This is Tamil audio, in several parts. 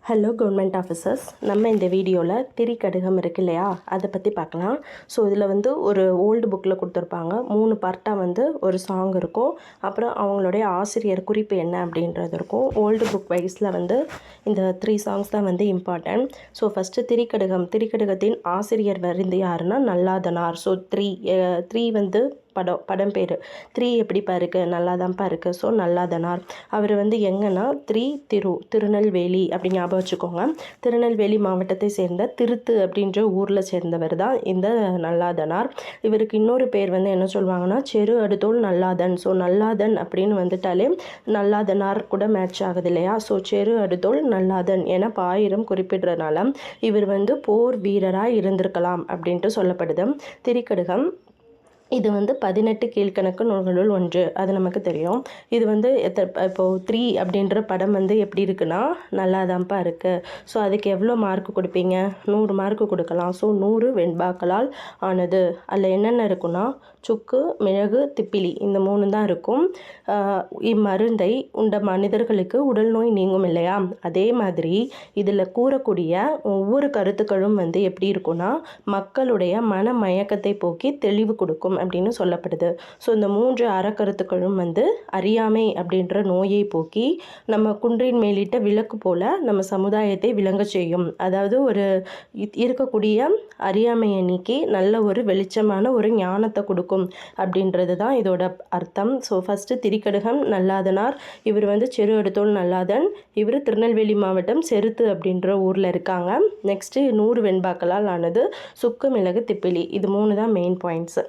ஹலோ கவர்மெண்ட் ஆஃபீஸர்ஸ், நம்ம இந்த வீடியோவில் திரிகடுகம் இருக்கு இல்லையா, அதை பற்றி பார்க்கலாம். ஸோ இதில் ஒரு ஓல்டு புக்கில் கொடுத்துருப்பாங்க. 3 பார்ட்டாக ஒரு சாங் இருக்கும். அப்புறம் அவங்களுடைய ஆசிரியர் குறிப்பு என்ன அப்படின்றது இருக்கும். ஓல்டு புக் வைஸில் இந்த 3 சாங்ஸ் தான் இம்பார்ட்டன்ட். ஸோ ஃபஸ்ட்டு திரிகடுகத்தின் ஆசிரியர் யாருன்னா நல்லாதனார். ஸோ த்ரீ படம் பேர் 3 எப்படிப்பா இருக்குது, நல்லா தான்ப்பா இருக்குது. ஸோ நல்லாதனார் அவர் எங்கன்னா திருநெல்வேலி அப்படி ஞாபகம் வச்சுக்கோங்க. திருநெல்வேலி மாவட்டத்தை சேர்ந்த திருத்து அப்படின்ற ஊரில் சேர்ந்தவர் தான் இந்த நல்லாதனார். இவருக்கு இன்னொரு பேர் என்ன சொல்லுவாங்கன்னா செரு அடுத்தோள் நல்லாதன். ஸோ நல்லாதன் அப்படின்னு வந்துட்டாலே நல்லாதனார் கூட மேட்ச் ஆகுது இல்லையா. ஸோ செரு அடுத்தோள் நல்லாதன் என பாயிரம் குறிப்பிடுறதுனால இவர் போர் வீரராக இருந்திருக்கலாம் அப்படின்ட்டு சொல்லப்படுது. திரிகடுகம் இது 18 கீழ்கணக்கு நூல்களுள் ஒன்று, அது நமக்கு தெரியும். இது இப்போது 3 அப்படின்ற படம் எப்படி இருக்குன்னா நல்லா தான்ப்பா இருக்குது. ஸோ அதுக்கு எவ்வளோ மார்க் கொடுப்பீங்க? 100 மார்க் கொடுக்கலாம். ஸோ 100 வெண்பாக்களால் ஆனது. அதில் என்னென்ன இருக்குன்னா சுக்கு, மிளகு, திப்பிலி, இந்த 3 தான் இருக்கும். இம்மருந்தை உண்ட மனிதர்களுக்கு உடல் நோய் நீங்கும் இல்லையா. அதே மாதிரி இதில் கூறக்கூடிய ஒவ்வொரு கருத்துக்களும் எப்படி இருக்குன்னா மக்களுடைய மன மயக்கத்தை போக்கி தெளிவு கொடுக்கும் அப்படின்னு சொல்லப்படுது. ஸோ இந்த 3 அறக்கருத்துக்களும் அறியாமை அப்படின்ற நோயை போக்கி நம்ம குன்றின் மேலிட்ட விளக்கு போல நம்ம சமுதாயத்தை விளங்க செய்யும். அதாவது இருக்கக்கூடிய அறியாமையை நீக்கி நல்ல ஒரு வெளிச்சமான ஒரு ஞானத்தை கொடுக்கும் அப்படின்றது தான் இதோட அர்த்தம். So first Thirikadugam Nalladhanar. இவர் செரு அடுத்தோள் நல்லாதன். இவர் திருநெல்வேலி மாவட்டம் செருத்து அப்படின்ற ஊரில் இருக்காங்க. நெக்ஸ்ட்டு 100 வெண்பாக்களால் ஆனது. சுக்கு, மிளகு, திப்பிலி, இது 3 தான் மெயின் பாயிண்ட்ஸு.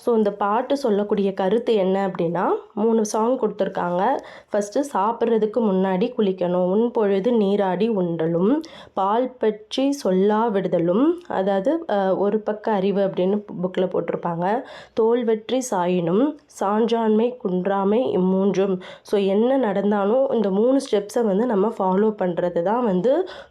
ஸோ இந்த பாட்டு சொல்லக்கூடிய கருத்து என்ன அப்படின்னா 3 சாங் கொடுத்துருக்காங்க. ஃபஸ்ட்டு சாப்பிட்றதுக்கு முன்னாடி குளிக்கணும், உண்பொழுது நீராடி உண்டலும், பால் பற்றி சொல்லா விடுதலும், அதாவது ஒரு பக்க அறிவு அப்படின்னு புக்கில் போட்டிருப்பாங்க. தோல் வெற்றி சாயினும், சான்றாண்மை குன்றாமை, இம்மூன்றும். ஸோ என்ன நடந்தாலும் இந்த 3 ஸ்டெப்ஸை நம்ம ஃபாலோ பண்ணுறது தான்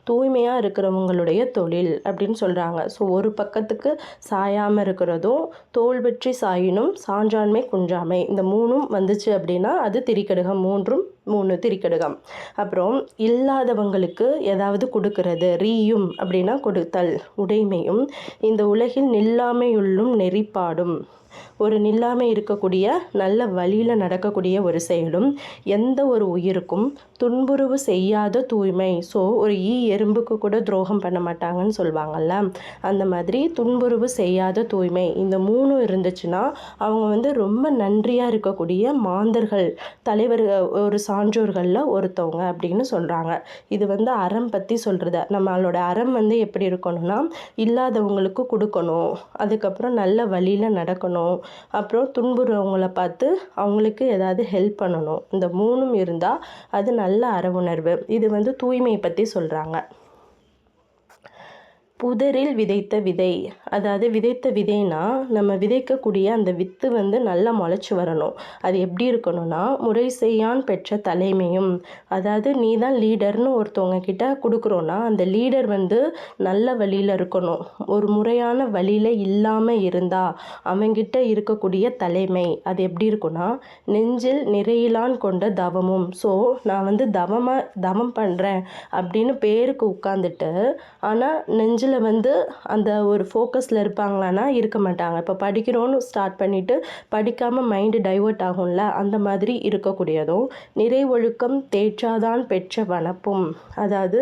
தூய்மையாக இருக்கிறவங்களுடைய தொழில் அப்படின்னு சொல்கிறாங்க. ஸோ ஒரு பக்கத்துக்கு சாயாமல் இருக்கிறதும், தோல் வெற்றி சாயினும், சான்றாண்மை குன்றாமை, இந்த 3ம் வந்துச்சு அப்படின்னா அது திரிகடுகம். 3 திரிகடுகம். அப்புறம் இல்லாதவங்களுக்கு ஏதாவது கொடுக்கறது, ரீயும் அப்படின்னா கொடுத்தல், உடைமையும், இந்த உலகில் நில்லாமையுள்ளும் நெறிப்பாடும், ஒரு நில்லாமை இருக்கக்கூடிய நல்ல வழியில் நடக்கக்கூடிய ஒரு செயலும், எந்த ஒரு உயிருக்கும் துன்புறுவு செய்யாத தூய்மை. ஸோ ஒரு எறும்புக்கு கூட துரோகம் பண்ண மாட்டாங்கன்னு சொல்லுவாங்கள்ல, அந்த மாதிரி துன்புறுவு செய்யாத தூய்மை, இந்த 3 இருந்துச்சுன்னா அவங்க ரொம்ப நன்றியாக இருக்கக்கூடிய மாந்தர்கள், தலைவர்கள், ஒரு சான்றோர்களில் ஒருத்தவங்க அப்படின்னு சொல்கிறாங்க. இது அறம் பற்றி சொல்கிறது. நம்மளோட அறம் எப்படி இருக்கணும்னா இல்லாதவங்களுக்கு கொடுக்கணும், அதுக்கப்புறம் நல்ல வழியில் நடக்கணும், அப்புறம் துன்புறவங்களை பார்த்து அவங்களுக்கு ஏதாவது ஹெல்ப் பண்ணணும். இந்த 3ம் இருந்தால் அது நல்ல அற உணர்வு. இது தூய்மையை பற்றி சொல்கிறாங்க. புதரில் விதைத்த விதை, அதாவது விதைத்த விதைனா நம்ம விதைக்கக்கூடிய அந்த வித்து நல்லா முளைச்சி வரணும். அது எப்படி இருக்கணும்னா முறை செய்யான் பெற்ற தலைமையும், அதாவது நீ தான் லீடர்னு ஒருத்தவங்க கிட்ட கொடுக்குறோன்னா அந்த லீடர் நல்ல வழியில் இருக்கணும். ஒரு முறையான வழியில் இல்லாமல் இருந்தால் அவங்கிட்ட இருக்கக்கூடிய தலைமை அது எப்படி இருக்குன்னா நெஞ்சில் நிறையிலான் கொண்ட தவமும். ஸோ நான் தவம் பண்ணுறேன் அப்படின்னு பேருக்கு உட்காந்துட்டு ஆனால் நெஞ்சில் அந்த ஒரு ஃபோக்கஸில் இருப்பாங்களான்னா இருக்க மாட்டாங்க. இப்போ படிக்கிறோன்னு ஸ்டார்ட் பண்ணிவிட்டு படிக்காமல் மைண்டு டைவர்ட் ஆகும்ல, அந்த மாதிரி இருக்கக்கூடியதும், நிறை ஒழுக்கம் தேற்றாதான் பெற்ற வனப்பும், அதாவது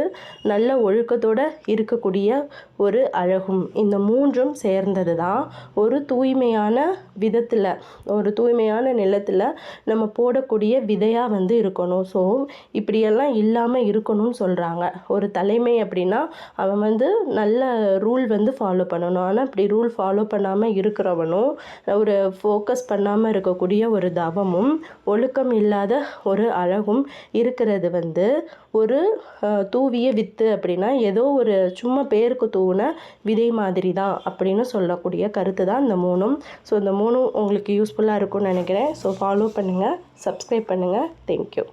நல்ல ஒழுக்கத்தோடு இருக்கக்கூடிய ஒரு அழகும். இந்த 3ம் சேர்ந்தது தான் ஒரு தூய்மையான விதத்தில், ஒரு தூய்மையான நிலத்தில் நம்ம போடக்கூடிய விதையாக இருக்கணும். ஸோ இப்படியெல்லாம் இல்லாமல் இருக்கணும்னு சொல்கிறாங்க. ஒரு தலைமை அப்படின்னா அவன் நல்ல ரூல் ஃபாலோ பண்ணணும். ஆனால் இப்படி ரூல் ஃபாலோ பண்ணாமல் இருக்கிறவனும், ஒரு ஃபோக்கஸ் பண்ணாமல் இருக்கக்கூடிய ஒரு தவமும், ஒழுக்கம் இல்லாத ஒரு அழகும் இருக்கிறது ஒரு தூவிய வித்து அப்படின்னா ஏதோ ஒரு சும்மா பேருக்கு தூவின விதை மாதிரி தான் அப்படின்னு சொல்லக்கூடிய கருத்து தான் இந்த 3ம். ஸோ இந்த 3ம் உங்களுக்கு யூஸ்ஃபுல்லாக இருக்கும்னு நினைக்கிறேன். ஸோ ஃபாலோ பண்ணுங்கள், சப்ஸ்கிரைப் பண்ணுங்கள். தேங்க்யூ.